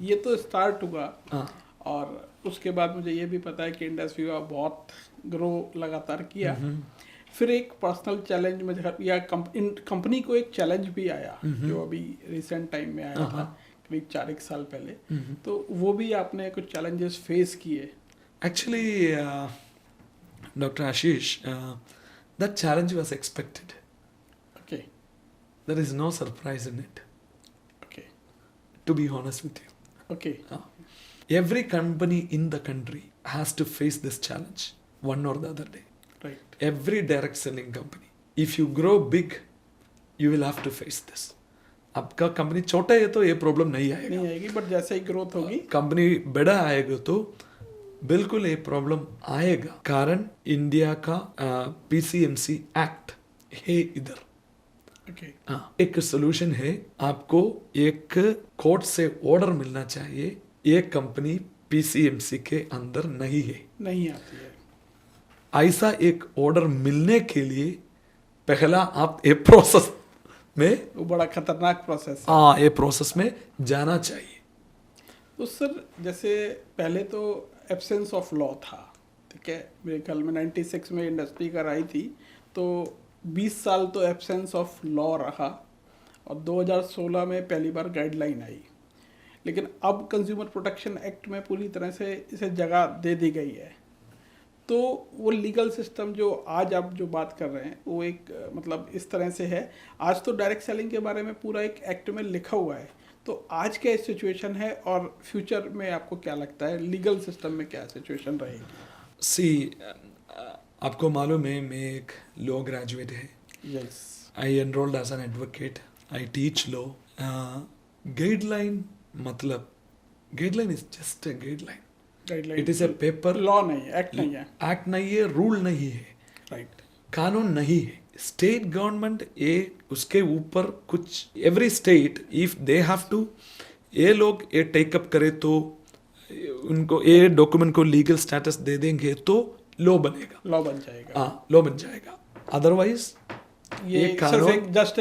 ये तो स्टार्ट हुआ और उसके बाद मुझे ये भी पता है कि इंडस्ट्री का बहुत ग्रो लगातार किया। फिर एक पर्सनल चैलेंज में या कंपनी को एक चैलेंज भी आया जो अभी रिसेंट टाइम में आया था, करीब 4 साल पहले। तो वो भी आपने कुछ चैलेंजेस फेस किए? Actually, Dr. Ashish, that challenge was expected. Okay There is no surprise in it, okay to be honest with you. Okay Every company in the country has to face this challenge one or the other day. Right Every direct selling company. If you grow big, you will have to face this. आपका company छोटा है तो ये problem नहीं आएगा, नहीं आएगी, but जैसे ही ग्रोथ होगी कंपनी बड़ा आएगा तो बिल्कुल ये प्रॉब्लम आएगा। कारण इंडिया का पीसीएमसी एक्ट है इधर। ओके एक सोल्यूशन है, आपको एक कोर्ट से ऑर्डर मिलना चाहिए, ये कंपनी पीसीएमसी के अंदर नहीं है। नहीं आती है। ऐसा एक ऑर्डर मिलने के लिए पहला आप ये प्रोसेस में वो बड़ा खतरनाक प्रोसेस है। ये प्रोसेस में जाना चाहिए। तो सर जैसे पहले तो एब्सेंस ऑफ लॉ था, ठीक है, मेरे ख्याल में 96 में इंडस्ट्री कर आई थी, तो 20 साल तो एब्सेंस ऑफ लॉ रहा और 2016 में पहली बार गाइडलाइन आई। लेकिन अब कंज्यूमर प्रोटेक्शन एक्ट में पूरी तरह से इसे जगह दे दी गई है। तो वो लीगल सिस्टम जो आज आप जो बात कर रहे हैं वो एक मतलब इस तरह से है। आज तो डायरेक्ट सेलिंग के बारे में पूरा एक एक्ट में लिखा हुआ है, तो आज क्या सिचुएशन है और फ्यूचर में आपको क्या लगता है लीगल सिस्टम में क्या सिचुएशन रहेगी? आपको मालूम है मैं एक लॉ ग्रेजुएट है। Yes, I enrolled as an advocate, I teach law. Guideline मतलब guideline is just a guideline, guideline it is a paper. Law नहीं है, एक्ट नहीं है। एक्ट नहीं है, रूल नहीं है, राइट, कानून नहीं है। स्टेट गवर्नमेंट ये उसके ऊपर कुछ every state if they have to ये लोग ये टेकअप करे तो उनको ये डॉक्यूमेंट को लीगल स्टेटस दे देंगे तो लॉ बनेगा, लॉ बन जाएगा। हाँ लॉ बन जाएगा। अदरवाइज ये कानून जस्ट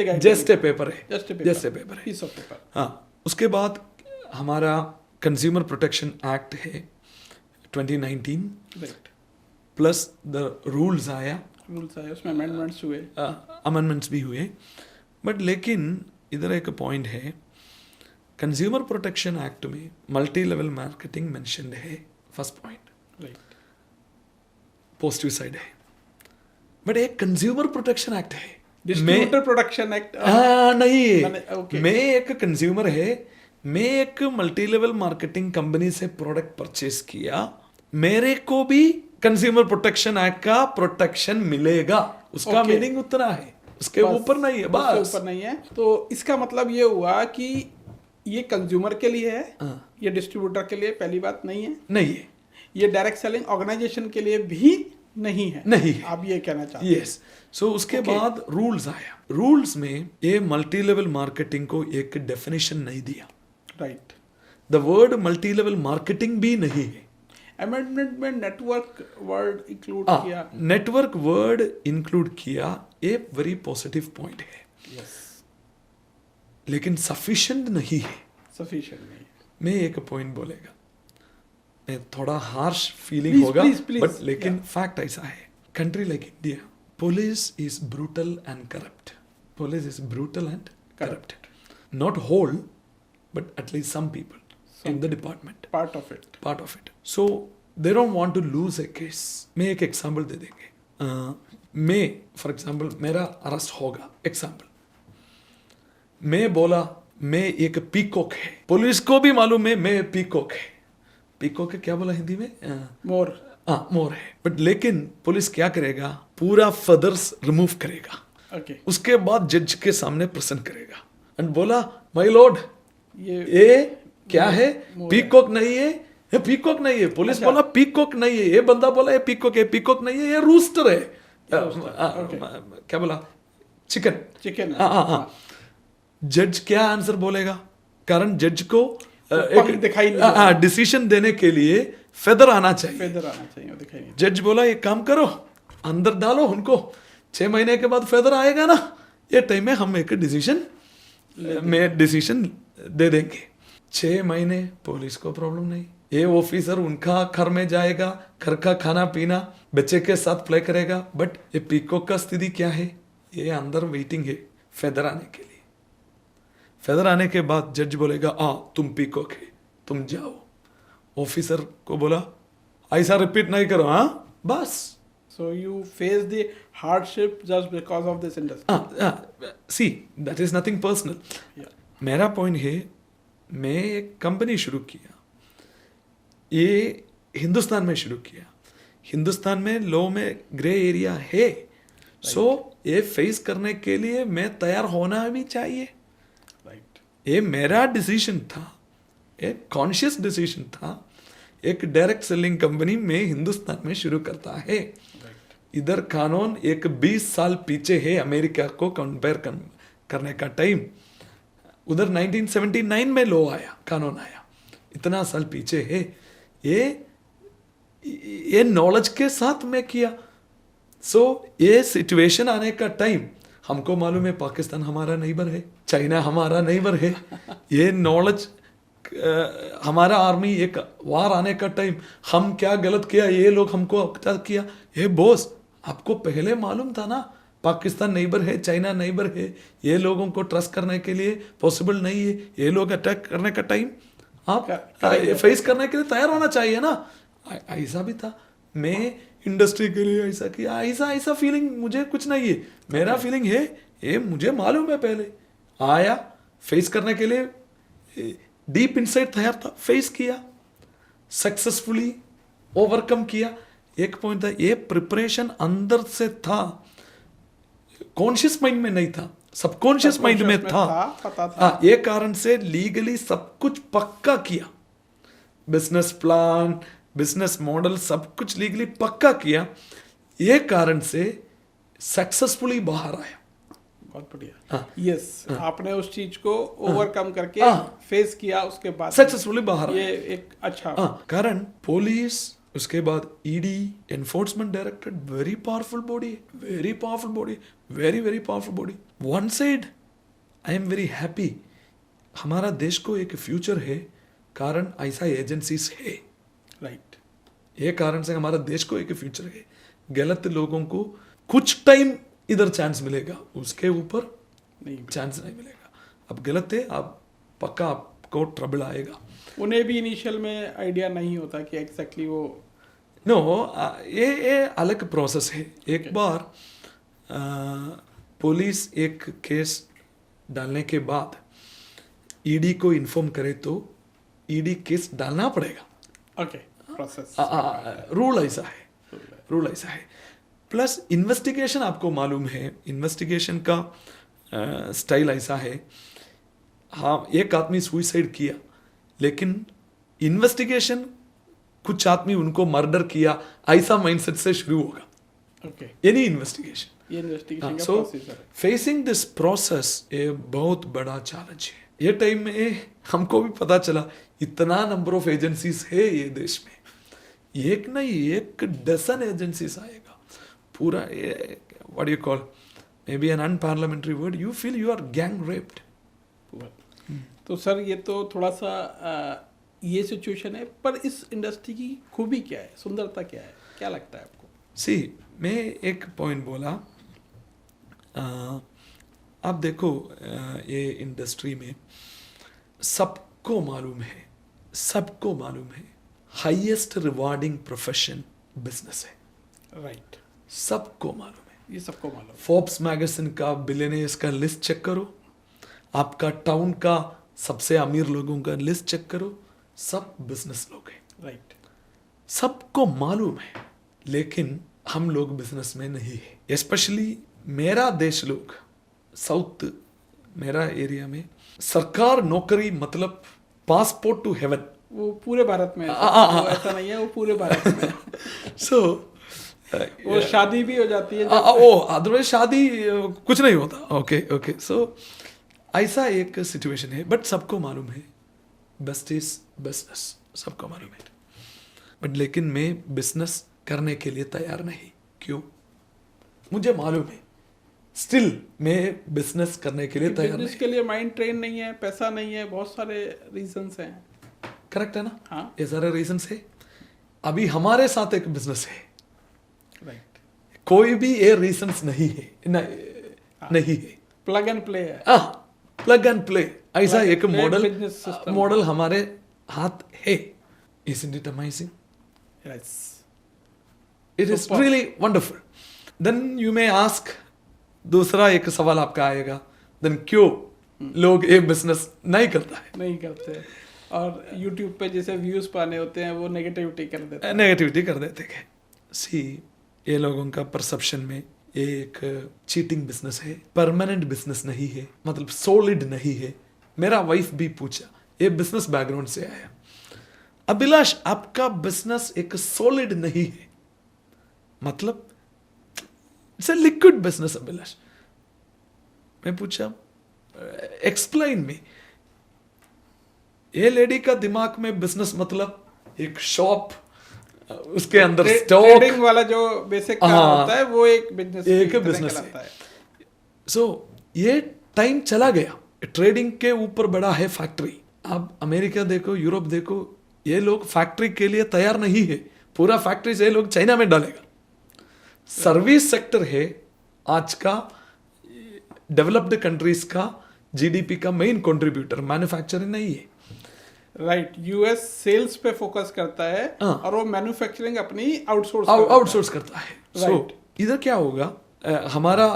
ए पेपर है, जस्ट ए पेपर है, पीस ऑफ पेपर। हाँ। उसके बाद हमारा कंज्यूमर प्रोटेक्शन एक्ट है 2019, राइट, प्लस द रूल्स आया, रूल्स आए, उसमें अमेंडमेंट्स हुए, अमेंडमेंट्स भी हुए। बट लेकिन इधर एक पॉइंट है, कंज्यूमर प्रोटेक्शन एक्ट में मल्टी लेवल मार्केटिंग मेंशन्ड है, first point, right, positive side है। बट एक कंज्यूमर प्रोटेक्शन एक्ट है, डिस्ट्रीब्यूटर प्रोटेक्शन एक्ट नहीं है। okay. मैं एक कंज्यूमर है, मैं एक मल्टी लेवल मार्केटिंग कंपनी से प्रोडक्ट परचेस किया, मेरे को भी कंज्यूमर प्रोटेक्शन एक्ट का प्रोटेक्शन मिलेगा। उसका मीनिंग उतना है, उसके ऊपर नहीं है, बस ऊपर नहीं है। तो इसका मतलब ये हुआ कि ये कंज्यूमर के लिए है, ये डिस्ट्रीब्यूटर के लिए पहली बात नहीं है, नहीं है, ये डायरेक्ट सेलिंग ऑर्गेनाइजेशन के लिए भी नहीं है, नहीं है। आप ये कहना चाहते हैं? यस। सो उसके बाद रूल्स आया, रूल्स में ये मल्टी लेवल मार्केटिंग को एक डेफिनेशन नहीं दिया, right. The word multi level marketing भी नहीं है। अमेंडमेंट में नेटवर्क वर्ड इंक्लूड किया, नेटवर्क वर्ड इंक्लूड किया, ये वेरी पॉजिटिव पॉइंट है, यस, लेकिन सफिशिएंट नहीं है, सफिशिएंट नहीं। मैं एक पॉइंट बोलेगा, मैं थोड़ा हार्श फीलिंग होगा, बट लेकिन फैक्ट ऐसा है, country like India police is brutal and corrupt, police is brutal and corrupted, not whole but at least some people in the department, part of it, so they don't want to lose a case. मैं एक example दे देंगे, मैं for example मेरा arrest होगा, example मैं बोला मैं एक पीकॉक है, पुलिस को भी मालूम है मैं पीकॉक है, पीकॉक क्या बोला हिंदी में, मोर, मोर है। बट लेकिन पुलिस क्या करेगा, पूरा फदर्स रिमूव करेगा, okay. उसके बाद जज के सामने प्रेजेंट करेगा एंड बोला माय लॉर्ड ये क्या है, पीकॉक नहीं है, ये पीकॉक नहीं है। पुलिस बोला पीकॉक नहीं है, ये बंदा बोला ये पीकॉक है, पीकॉक नहीं है, ये रूस्टर है, क्या बोला, चिकन। जज क्या आंसर बोलेगा, कारण जज को दिखाई नहीं, डिसीजन देने के लिए फेदर आना चाहिए, दिखाई नहीं। जज बोला ये काम करो, अंदर डालो उनको, 6 महीने के बाद फेदर आएगा ना, ये टाइम में हम एक डिसीजन दे देंगे। 6 महीने पुलिस को प्रॉब्लम नहीं, ये ऑफिसर उनका घर में जाएगा, घर का खाना पीना बच्चे के साथ प्ले करेगा। बट ये पीकॉक का स्थिति क्या है, ये अंदर वेटिंग है फेदर आने के लिए। फेदर आने के बाद जज बोलेगा तुम पीकॉक है, तुम जाओ। ऑफिसर को बोला ऐसा रिपीट नहीं करो, बस। So you face the hardship just because of this industry. See, that is nothing personal. Yeah. मेरा पॉइंट है, मैं एक कंपनी शुरू किया, ये हिंदुस्तान में शुरू किया। हिंदुस्तान में लॉ में ग्रे एरिया है, सो ये फेस करने के लिए मैं तैयार होना भी चाहिए। Right. ये मेरा डिसीजन था, एक कॉन्शियस डिसीजन था। एक डायरेक्ट सेलिंग कंपनी में हिंदुस्तान में शुरू करता है। इधर कानून एक 20 साल पीछे है अमेरिका को कंपेयर करने का टाइम। उधर 1979 में लॉ आया, कानून आया, इतना साल पीछे है। ये नॉलेज के साथ मैं किया। सो ये सिचुएशन आने का टाइम हमको मालूम है, पाकिस्तान हमारा नेबर है, चाइना हमारा नेबर है। ये नॉलेज हमारा आर्मी एक वार आने का टाइम हम क्या गलत किया, ये लोग हमको क्या किया, ये बॉस आपको पहले मालूम था ना, पाकिस्तान नेबर है, चाइना नेबर है, ये लोगों को ट्रस्ट करने के लिए पॉसिबल नहीं है। ये लोग अटैक करने का टाइम आप फेस करने के लिए तैयार होना चाहिए ना। ऐसा भी था, मैं इंडस्ट्री के लिए ऐसा किया, ऐसा फीलिंग मुझे कुछ नहीं है। मेरा फीलिंग है ये मुझे मालूम है, पहले आया फेस करने के लिए डीप इनसाइड तैयार था, फेस किया, सक्सेसफुली ओवरकम किया। एक पॉइंट था, ये प्रिपरेशन अंदर से था, कॉन्शियस माइंड में नहीं था, सबकॉन्शियस माइंड में था। पता था। ये कारण से लीगली सब कुछ पक्का किया, बिजनेस प्लान, बिजनेस मॉडल सब कुछ लीगली पक्का किया। ये कारण से सक्सेसफुली बाहर आया। बहुत बढ़िया। यस, आपने उस चीज को ओवरकम करके फेस किया, उसके बाद सक्सेसफुली बाहर ये आया। एक अच्छा कारण पुलिस, उसके बाद ED, enforcement directorate, very powerful body, very powerful body, very very powerful body. One side I am very happy, हमारा देश को एक फ्यूचर है, कारण ऐसा एजेंसीज है। राइट। ये कारण से हमारा देश को एक फ्यूचर है। गलत लोगों को कुछ टाइम इधर चांस मिलेगा, उसके ऊपर नहीं चांस नहीं मिलेगा। अब गलत है, आप पक्का आपको ट्रबल आएगा। उन्हें भी इनिशियल में आइडिया नहीं होता कि एग्जैक्टली वो नो ये अलग प्रोसेस है। एक बार पुलिस एक केस डालने के बाद ईडी को इन्फॉर्म करे तो ईडी केस डालना पड़ेगा। ओके, प्रोसेस रूल ऐसा है, रूल ऐसा है। प्लस इन्वेस्टिगेशन आपको मालूम है, इन्वेस्टिगेशन का स्टाइल ऐसा है। हाँ, एक आदमी सुइसाइड किया, लेकिन इन्वेस्टिगेशन कुछ आदमी उनको मर्डर किया, ऐसा माइंडसेट से शुरू होगा। Okay, any investigation. ये इन्वेस्टिगेशन का सो प्रोसेस है। फेसिंग दिस प्रोसेस ये बहुत बड़ा चैलेंज है। ये टाइम में हमको भी पता चला इतना नंबर ऑफ एजेंसीज है ये देश में, एक नहीं एक डजन एजेंसीज आएगा पूरा। What you call, may be an unparliamentary word, you feel you are gang raped. तो सर ये तो थोड़ा सा ये सिचुएशन है, पर इस इंडस्ट्री की खूबी क्या है, सुंदरता क्या है, क्या लगता है आपको? सी, मैं एक पॉइंट बोला, आप देखो ये इंडस्ट्री में सबको मालूम है, सबको मालूम है हाईएस्ट रिवार्डिंग प्रोफेशन बिजनेस है। राइट, सबको मालूम है, ये सबको मालूम। फोर्ब्स मैगजीन का बिलियनियर्स का लिस्ट चेक करो, आपका टाउन का सबसे अमीर लोगों का लिस्ट चेक करो, सब बिजनेस लोग हैं। राइट, सबको मालूम है, लेकिन हम लोग बिजनेस में नहीं है। स्पेशली मेरा देश लोग, साउथ मेरा एरिया में सरकार नौकरी मतलब पासपोर्ट टू हेवन। वो पूरे भारत में है, वो ऐसा नहीं है, वो पूरे भारत में है। सो वो शादी भी हो जाती है ओ अदरवाइज शादी कुछ नहीं होता। ओके ओके, सो ऐसा एक सिचुएशन है। बट सबको मालूम है बेस्ट इज बिजनेस, सबको मालूम है। बट लेकिन मैं बिजनेस करने के लिए तैयार नहीं। क्यों? मुझे मालूम है स्टिल मैं बिजनेस करने के लिए तैयार बिजनेस नहीं। के लिए माइंड ट्रेन नहीं है, पैसा नहीं है, बहुत सारे रीजंस हैं। करेक्ट है ना? हाँ। ये सारे रीजन है। अभी हमारे साथ एक बिजनेस है, राइट। कोई भी ये रीजंस नहीं है, नहीं है, प्लग एंड प्ले है। प्लग एंड प्ले ऐसा Plug and एक play model business system। Model हमारे हाथ है। Isn't it amazing? Yes. It is Super। really wonderful. Then you may ask, दूसरा एक सवाल आपका आएगा, then क्यों लोग ये बिजनेस नहीं करता है? नहीं करते, और YouTube पे जैसे व्यूज पाने होते हैं वो नेगेटिविटी कर देते हैं। नेगेटिविटी कर देते हैं। सी, ये लोगों का परसेप्शन में ये एक चीटिंग बिजनेस है, परमानेंट बिजनेस नहीं है, मतलब सॉलिड नहीं है। मेरा वाइफ भी पूछा, ये बिजनेस बैकग्राउंड से आया, अभिलाष आपका बिजनेस एक सॉलिड नहीं है, मतलब it's a liquid business Abhilash. मैं पूछा एक्सप्लेन मी। ये लेडी का दिमाग में बिजनेस मतलब एक शॉप, उसके अंदर स्टॉक, ट्रेडिंग वाला जो बेसिक काम होता है वो एक बिजनेस है। सो ये टाइम चला गया, ट्रेडिंग के ऊपर बड़ा है फैक्ट्री। अब अमेरिका देखो, यूरोप देखो, ये लोग फैक्ट्री के लिए तैयार नहीं है, पूरा फैक्ट्री से ये लोग चाइना में डालेगा। सर्विस सेक्टर है आज का डेवलप्ड कंट्रीज का जीडीपी का मेन कंट्रीब्यूटर, मैन्युफैक्चरिंग नहीं है। राइट। यूएस सेल्स पे फोकस करता है और वो मैन्युफैक्चरिंग अपनी आउटसोर्स करता है। Right। So, इधर क्या होगा, हमारा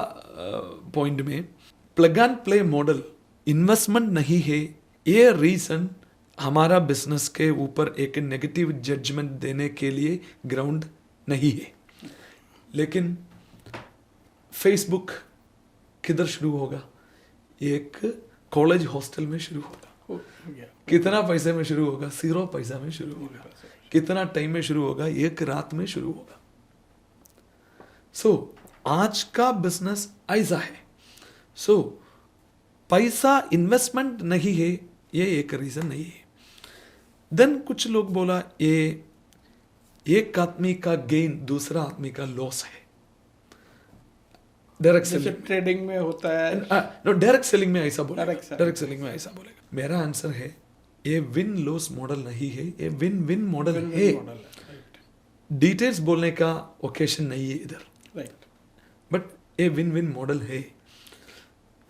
पॉइंट में plug and play model investment नहीं है। ये रीजन हमारा बिजनेस के ऊपर एक नेगेटिव जजमेंट देने के लिए ग्राउंड नहीं है। लेकिन फेसबुक किधर शुरू होगा? एक कॉलेज हॉस्टल में शुरू होगा। कितना पैसे में शुरू होगा? 0 पैसा में शुरू होगा। कितना टाइम में शुरू होगा? एक रात में शुरू होगा। सो आज का बिजनेस ऐसा है। सो पैसा इन्वेस्टमेंट नहीं है, ये एक रीजन नहीं है। देन कुछ लोग बोला ये एक आदमी का गेन दूसरा आदमी का लॉस है। डायरेक्ट सेलिंग ट्रेडिंग में होता है। नो, डायरेक्ट सेलिंग में ऐसा बोलेगा, Direct डायरेक्ट सेलिंग में ऐसा बोलेगा। मेरा आंसर है ये विन लॉस मॉडल नहीं है, ये विन विन मॉडल है। डिटेल्स बोलने का ओकेशन नहीं है इधर, राइट। बट ये विन विन मॉडल है।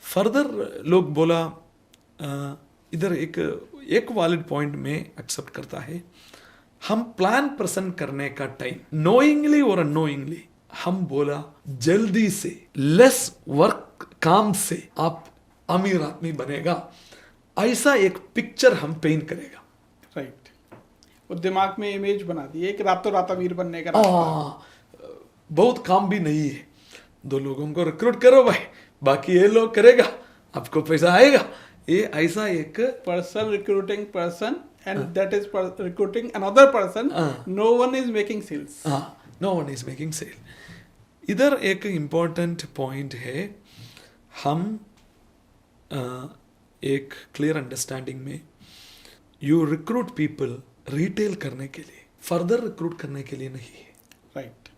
फर्दर लोग बोला इधर एक वैलिड पॉइंट में एक्सेप्ट करता है, हम प्लान प्रेजेंट करने का टाइम नोइंगली और अननोइंगली हम बोला जल्दी से लेस वर्क काम से आप अमीर आदमी बनेगा, ऐसा एक पिक्चर हम पेंट करेगा। राइट। वो दिमाग में इमेज बना दी एक रातों रात अमीर बनने का रास्ता। बहुत काम भी नहीं है, 2 लोगों को रिक्रूट करो भाई, बाकी ये लोग करेगा, आपको पैसा आएगा। ये ऐसा एक person recruiting person and that is recruiting another person, no one is making sales. No one is making sale. इधर एक इम्पॉर्टेंट पॉइंट है, हम एक क्लियर अंडरस्टैंडिंग में यू रिक्रूट पीपल रिटेल करने के लिए, फर्दर रिक्रूट करने के लिए नहीं है। राइट।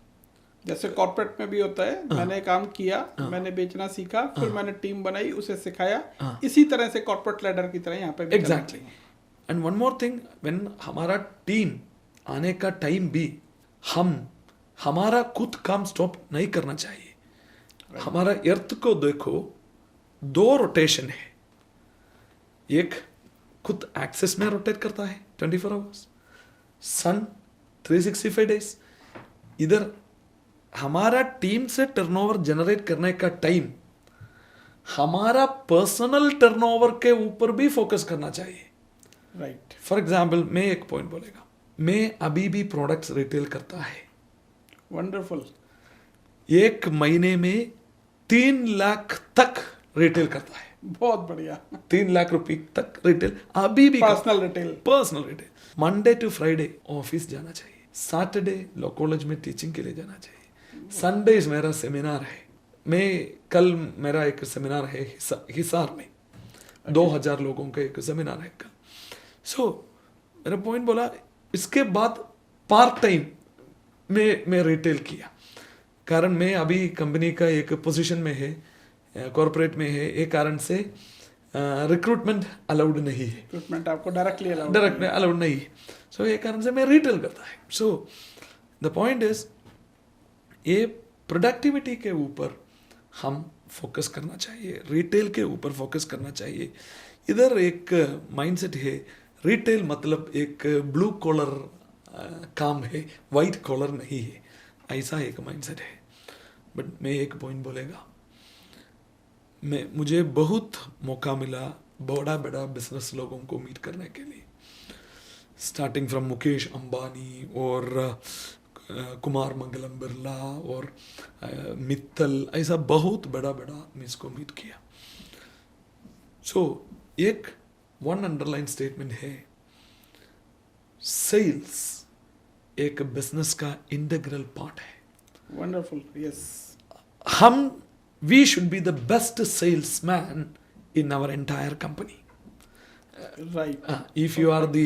जैसे कॉर्पोरेट में भी होता है, मैंने काम किया, मैंने बेचना सीखा, फिर मैंने टीम बनाई, उसे सिखाया। इसी तरह से कॉर्पोरेट लैडर की तरह यहाँ पे भी exactly. And one more thing, when हमारा टीम आने का टाइम भी हमारा खुद काम स्टॉप नहीं करना चाहिए। हमारा अर्थ को देखो, 2 रोटेशन है, एक खुद एक्सेस में रोटेट करता है 24 आवर्स, सन 365 डेज। इधर हमारा टीम से टर्नओवर जनरेट करने का टाइम हमारा पर्सनल टर्नओवर के ऊपर भी फोकस करना चाहिए। राइट। फॉर एग्जाम्पल, मैं एक पॉइंट बोलेगा, मैं अभी भी प्रोडक्ट्स रिटेल करता है। वंडरफुल। 1 महीने में 3 लाख तक रिटेल करता है। बहुत बढ़िया। 3 लाख रुपए तक रिटेल अभी भी personal retail. Monday to Friday office जाना चाहिए, सैटरडे लॉ कॉलेज में टीचिंग के लिए जाना चाहिए, संडेज मेरा सेमिनार है। मैं कल मेरा एक सेमिनार है हिसार में, 2000 लोगों का एक सेमिनार है कल। सो मेरा पॉइंट बोला, इसके बाद पार्ट टाइम मैं रिटेल किया, कारण मैं अभी कंपनी का एक पोजीशन में है, कॉरपोरेट में है, एक कारण से रिक्रूटमेंट अलाउड नहीं है, रिक्रूटमेंट आपको डायरेक्टली डायरेक्ट अलाउड नहीं है। सो ये कारण से मैं रिटेल करता है। सो द पॉइंट इज ये प्रोडक्टिविटी के ऊपर हम फोकस करना चाहिए, रिटेल के ऊपर फोकस करना चाहिए। इधर एक माइंडसेट है, रिटेल मतलब एक ब्लू कॉलर काम है, वाइट कॉलर नहीं है, ऐसा एक माइंडसेट है। बट मैं एक पॉइंट बोलेगा, मुझे बहुत मौका मिला बड़ा बड़ा बिजनेस लोगों को मीट करने के लिए, स्टार्टिंग फ्रॉम मुकेश अंबानी और कुमार मंगलम बिरला और मित्तल, ऐसा बहुत बड़ा बड़ा मैं इसको मीट किया। सो एक वन अंडरलाइन स्टेटमेंट है, सेल्स एक बिजनेस का इंटीग्रल पार्ट है। Wonderful, yes. we should be the best salesman in our entire company. Right. If you are the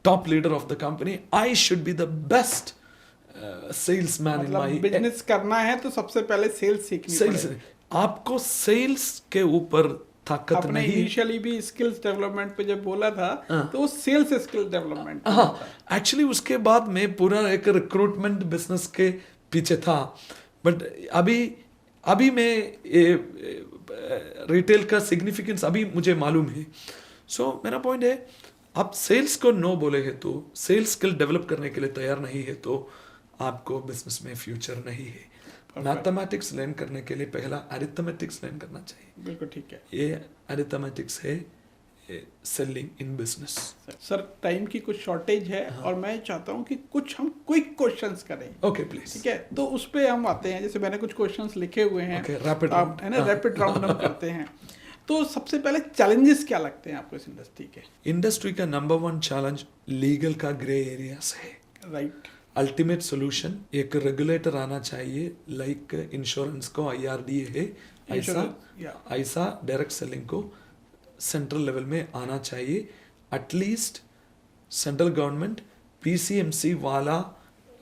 top leader of the company, I should be the best salesman in my business करना है तो सबसे पहले sales सीखनी पड़ेगी। आपको sales के ऊपर ताकत आपने नहीं। इनिशियली भी स्किल्स डेवलपमेंट पे जब बोला था तो सेल्स स्किल डेवलपमेंट, हाँ, एक्चुअली उसके बाद मैं पूरा एक रिक्रूटमेंट बिजनेस के पीछे था। बट अभी मैं रिटेल का सिग्निफिकेंस अभी मुझे मालूम है। सो मेरा पॉइंट है, आप सेल्स को नो बोले है तो, सेल्स स्किल डेवलप करने के लिए तैयार नहीं है तो आपको बिजनेस में फ्यूचर नहीं है। मैथमेटिक्स लर्न करने के लिए पहला अरिथमेटिक्स लर्न करना चाहिए। बिल्कुल ठीक है। ये अरिथमेटिक्स है selling in business. Sir time की कुछ शॉर्टेज है, और मैं चाहता हूँ कि कुछ हम क्विक क्वेश्चंस करें। Okay please. ठीक है, तो उस पे हम आते हैं। जैसे मैंने कुछ क्वेश्चंस लिखे हुए हैं, रैपिड आप है ना, रैपिड राउंड हम करते हैं। तो सबसे पहले चैलेंजेस क्या लगते हैं आपको इस इंडस्ट्री के? इंडस्ट्री का नंबर वन चैलेंज लीगल का ग्रे एरियाज है। राइट। अल्टीमेट सोल्यूशन एक रेगुलेटर आना चाहिए, लाइक इंश्योरेंस को IRDA है, ऐसा डायरेक्ट सेलिंग को सेंट्रल लेवल में आना चाहिए। एटलीस्ट सेंट्रल गवर्नमेंट PCMC वाला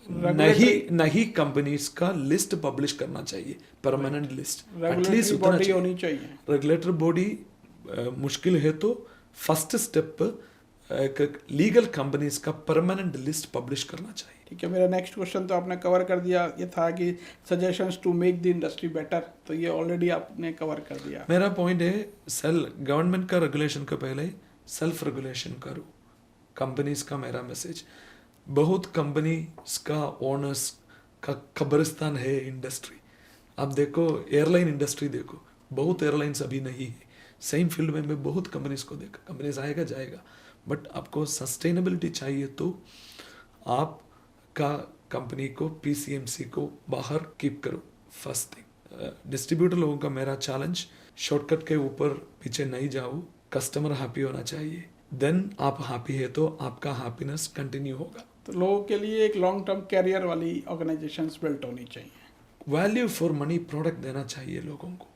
नहीं कंपनीज का लिस्ट पब्लिश करना चाहिए, परमानेंट लिस्ट एटलीस्ट उतना होनी चाहिए। रेगुलेटर बॉडी मुश्किल है तो फर्स्ट स्टेप एक लीगल कंपनीज का परमानेंट लिस्ट पब्लिश करना चाहिए। ठीक है, मेरा नेक्स्ट क्वेश्चन तो आपने कवर कर दिया। ये था कि suggestions to make the industry better, तो ये ऑलरेडी आपने कवर कर दिया। मेरा पॉइंट है, गवर्नमेंट का रेगुलेशन के पहले सेल्फ रेगुलेशन करो, कंपनीज का मेरा मैसेज। बहुत कंपनीज का ओनर्स का कब्रिस्तान है इंडस्ट्री। आप देखो एयरलाइन इंडस्ट्री देखो, बहुत एयरलाइंस अभी नहीं है। सेम फील्ड में मैं बहुत कंपनीज को देखा, कंपनीज आएगा जाएगा, बट आपको सस्टेनेबिलिटी चाहिए तो आपका कंपनी को PCMC को बाहर कीप करो। फर्स्ट थिंग, डिस्ट्रीब्यूटर लोगों का मेरा चैलेंज, शॉर्टकट के ऊपर पीछे नहीं जाओ, कस्टमर हैप्पी होना चाहिए, देन आप हैप्पी है तो आपका हैप्पीनेस कंटिन्यू होगा। तो लोगों के लिए एक लॉन्ग टर्म कैरियर वाली ऑर्गेनाइजेशंस बिल्ट होनी चाहिए। वैल्यू फॉर मनी प्रोडक्ट देना चाहिए लोगों को,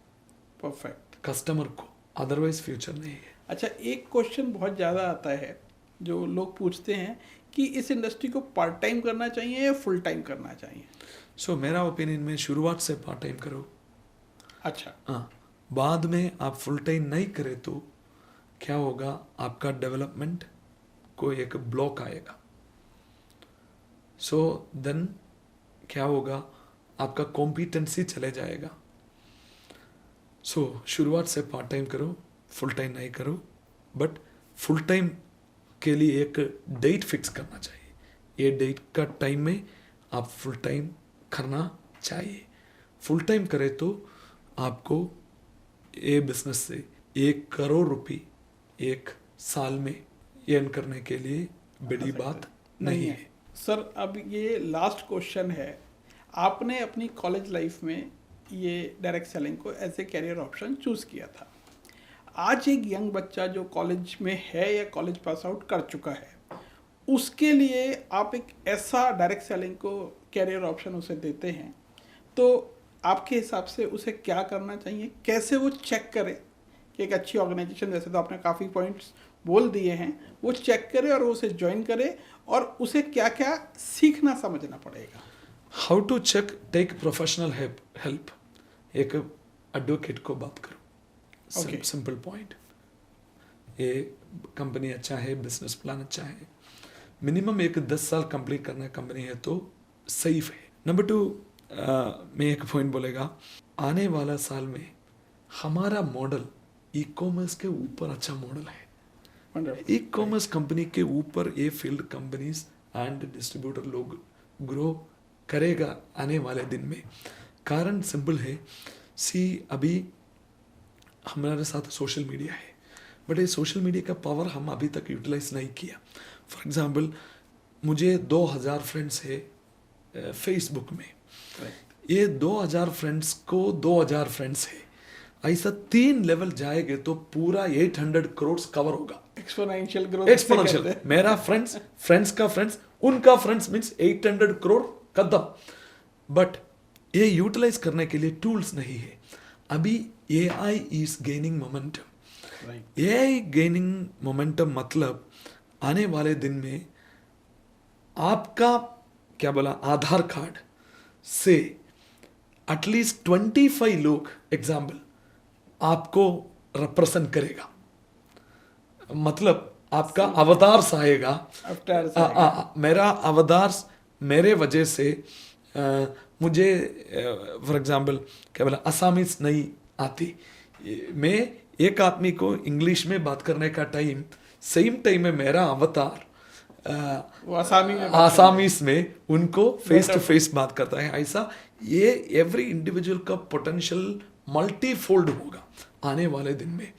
परफेक्ट, कस्टमर को, अदरवाइज फ्यूचर नहीं है। अच्छा, एक क्वेश्चन बहुत ज़्यादा आता है जो लोग पूछते हैं कि इस इंडस्ट्री को पार्ट टाइम करना चाहिए या फुल टाइम करना चाहिए? सो मेरा ओपिनियन में शुरुआत से पार्ट टाइम करो। अच्छा, हाँ, बाद में आप फुल टाइम नहीं करे तो क्या होगा, आपका डेवलपमेंट को एक ब्लॉक आएगा। सो देन क्या होगा, आपका कॉम्पिटेंसी चले जाएगा। सो शुरुआत से पार्ट टाइम करो, फुल टाइम नहीं करो। बट फुल टाइम के लिए एक डेट फिक्स करना चाहिए, ये डेट का टाइम में आप फुल टाइम करना चाहिए। फुल टाइम करे तो आपको ये बिजनेस से 1 करोड़ रुपये एक साल में अर्न करने के लिए बड़ी बात नहीं है। सर अब ये लास्ट क्वेश्चन है, आपने अपनी कॉलेज लाइफ में ये डायरेक्ट सेलिंग को as a career option choose किया था। आज एक यंग बच्चा जो कॉलेज में है या कॉलेज पास आउट कर चुका है, उसके लिए आप एक ऐसा डायरेक्ट सेलिंग को कैरियर ऑप्शन उसे देते हैं, तो आपके हिसाब से उसे क्या करना चाहिए? कैसे वो चेक करे कि एक अच्छी ऑर्गेनाइजेशन, जैसे तो आपने काफ़ी पॉइंट्स बोल दिए हैं, वो चेक करे और वो उसे ज्वाइन करे, और उसे क्या क्या सीखना समझना पड़ेगा? How to check, take professional help. एक एडवोकेट को बात करो. Okay. Simple point. ये कंपनी अच्छा है, बिजनेस प्लान अच्छा है, मिनिमम एक 10 साल कंप्लीट करना कंपनी है तो सेफ है. नंबर 2, मैं एक पॉइंट बोलेगा, आने वाला साल में हमारा मॉडल ई कॉमर्स के ऊपर अच्छा मॉडल है. Wonderful. ई कॉमर्स कंपनी के ऊपर ये फील्ड कंपनीज एंड डिस्ट्रीब्यूटर लोग ग्रो करेगा आने वाले दिन में. कारण सिंपल है. अभी हमारे साथ सोशल मीडिया है, बट ये सोशल मीडिया का पावर हम अभी तक यूटिलाइज नहीं किया. फॉर एग्जाम्पल, मुझे 2000 फ्रेंड्स है फेसबुक में. ये 2000 फ्रेंड्स को 2000 फ्रेंड्स है. ऐसा 3 लेवल जाएंगे तो पूरा 800 करोड़ कवर होगा. Exponential growth. एक्सपोनेंशियल. मेरा फ्रेंड्स का फ्रेंड्स, उनका friends means 800 crore Kadam. But ये यूटिलाइज करने के लिए टूल्स नहीं है. अभी AI is gaining momentum. AI gaining momentum मतलब आने वाले दिन में आपका क्या बोला, आधार कार्ड से एटलीस्ट 25 लोग एग्जाम्पल आपको रिप्रेजेंट करेगा. मतलब आपका अवतार आएगा. मेरा अवतार मेरे वजह से मुझे फॉर एग्जाम्पल क्या बोला, असामीज नहीं आती. मैं एक आदमी को इंग्लिश में बात करने का टाइम, सेम टाइम में मेरा अवतार आसामीज में उनको फेस टू फेस बात करता है. ऐसा ये एवरी इंडिविजुअल का पोटेंशियल मल्टीफोल्ड होगा आने वाले दिन में.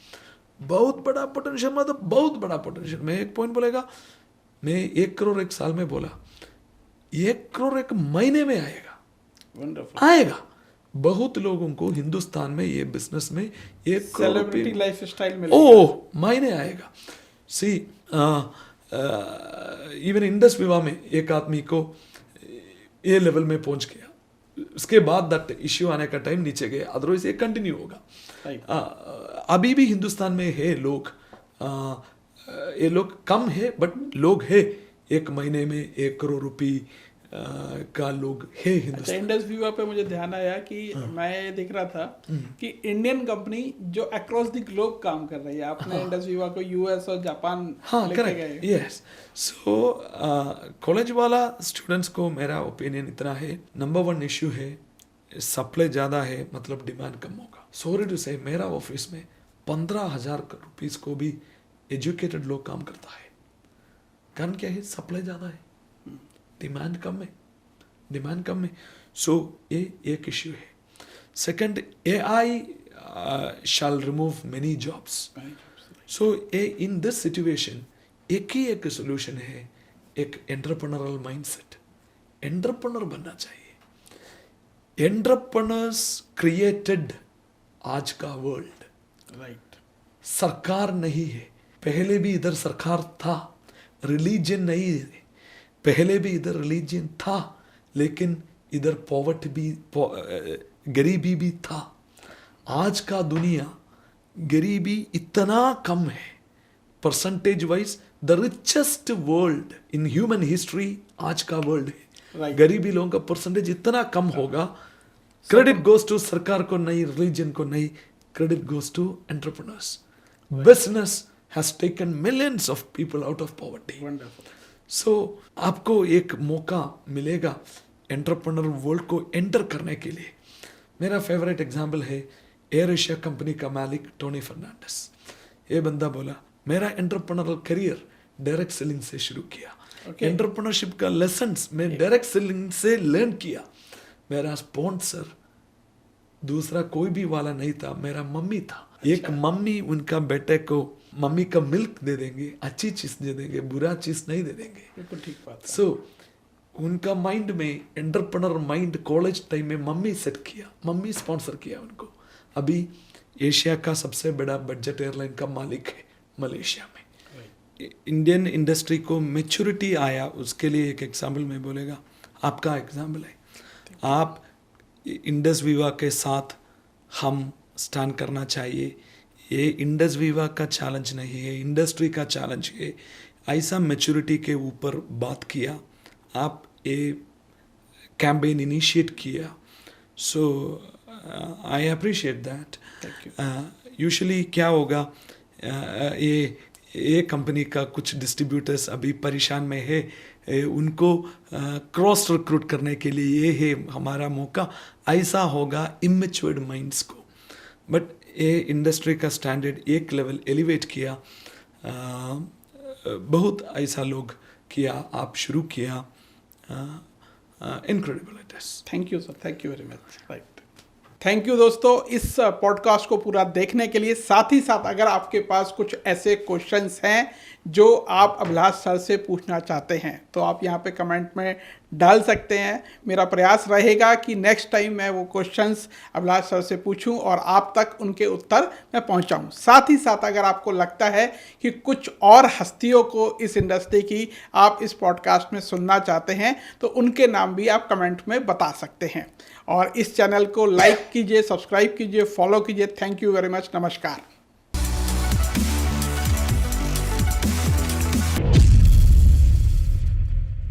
बहुत बड़ा पोटेंशियल, मतलब बहुत बड़ा पोटेंशियल. मैं एक पॉइंट बोलेगा, मैं 1 करोड़ एक साल में बोला, 1 करोड़ एक महीने में आएगा. Wonderful. आएगा. बहुत लोगों को हिंदुस्तान में ये बिजनेस में 1 करोड़ सेलिब्रिटी लाइफस्टाइल मिलेगा. ओह महीने आएगा. इवन इंडस विवाह में एक आदमी को ये लेवल में पहुंच गया. उसके बाद दैट इश्यू आने का टाइम नीचे गया. अदरवाइज ये कंटिन्यू होगा. अभी भी हिंदुस्तान में है लोग, ये लोग कम है बट लोग है 1 महीने में 1 करोड़ रुपये का लोग है हिंदुस्तान. इंडस विवा पे मुझे ध्यान आया कि मैं देख रहा था कि इंडियन कंपनी जो अक्रॉस द ग्लोब काम कर रही है, आपने इंडस विवा को US और जापान लेके गए. यस. सो कॉलेज वाला स्टूडेंट्स को मेरा ओपिनियन इतना है, नंबर 1 इश्यू है सप्लाई ज़्यादा है, मतलब डिमांड कम होगा. सॉरी टू से मेरा ऑफिस में 15,000 रुपीज़ को भी एजुकेटेड लोग काम करता है. कारण क्या है, सप्लाई ज़्यादा है, डिमांड कम है. सो ये एक इश्यू है. Second, AI shall remove many jobs. So in this situation एक ही एक सोल्यूशन है, एक एंटरप्रेन्योरल माइंडसेट. एंटरप्रेन्योर बनना चाहिए. एंटरप्रेन्योर्स क्रिएटेड आज का वर्ल्ड. राइट. सरकार नहीं है. पहले भी इधर सरकार था, रिलीजन नहीं है. पहले भी इधर रिलीजन था, लेकिन इधर पॉवर्टी भी, गरीबी भी था. आज का दुनिया गरीबी इतना कम है, percentage wise the richest world in human history आज का वर्ल्ड है. Right. गरीबी लोगों का परसेंटेज इतना कम होगा. क्रेडिट गोज टू सरकार को नहीं, रिलीजन को नहीं, credit goes to entrepreneurs. Business has taken millions of people out of poverty. Wonderful. So आपको एक मौका मिलेगा एंटरप्रेन्योर वर्ल्ड को एंटर करने के लिए. मेरा फेवरेट एग्जाम्पल है एयर एशिया कंपनी का मालिक टोनी फर्नांडिस. ये बंदा बोला, मेरा एंटरप्रेन्योरल करियर डायरेक्ट सेलिंग से शुरू किया. एंटरप्रेन्योरशिप का लेसन्स मैं डायरेक्ट सेलिंग से लर्न किया. मेरा स्पॉन्सर दूसरा कोई भी वाला नहीं था, मेरा मम्मी था. एक मम्मी उनका बेटे को मम्मी का मिल्क दे देंगे, अच्छी चीज दे देंगे, बुरा चीज नहीं दे देंगे. बिल्कुल ठीक बात. सो उनका माइंड में एंटरप्रेन्योर माइंड कॉलेज टाइम में मम्मी सेट किया, मम्मी स्पॉन्सर किया उनको. अभी एशिया का सबसे बड़ा बजट एयरलाइन का मालिक है मलेशिया में. इंडियन इंडस्ट्री को मैच्योरिटी आया, उसके लिए एक एग्जाम्पल में बोलेगा. आपका एग्जाम्पल है, आप इंडस विवा के साथ हम स्टैंड करना चाहिए. ये इंडस विवा का चैलेंज नहीं है, इंडस्ट्री का चैलेंज है. ऐसा मैच्योरिटी के ऊपर बात किया, आप ये कैंपेन इनिशिएट किया. So I appreciate that. Thank you. Usually क्या होगा, ये कंपनी का कुछ डिस्ट्रीब्यूटर्स अभी परेशान में है, उनको क्रॉस रिक्रूट करने के लिए ये है हमारा मौका. ऐसा होगा इमेच्योर्ड माइंड्स को. बट ये इंडस्ट्री का स्टैंडर्ड एक लेवल एलिवेट किया, बहुत ऐसा लोग किया, आप शुरू किया. Incredible it is. Thank you sir, thank you very much. Right, thank you दोस्तों इस पॉडकास्ट को पूरा देखने के लिए. साथ ही साथ अगर आपके पास कुछ ऐसे क्वेश्चंस हैं जो आप अभिलाष सर से पूछना चाहते हैं तो आप यहाँ पे कमेंट में डाल सकते हैं. मेरा प्रयास रहेगा कि नेक्स्ट टाइम मैं वो क्वेश्चंस अभिलाष सर से पूछूं और आप तक उनके उत्तर मैं पहुंचाऊं. साथ ही साथ अगर आपको लगता है कि कुछ और हस्तियों को इस इंडस्ट्री की आप इस पॉडकास्ट में सुनना चाहते हैं तो उनके नाम भी आप कमेंट में बता सकते हैं. और इस चैनल को लाइक कीजिए, सब्सक्राइब कीजिए, फॉलो कीजिए. Thank you very much. नमस्कार.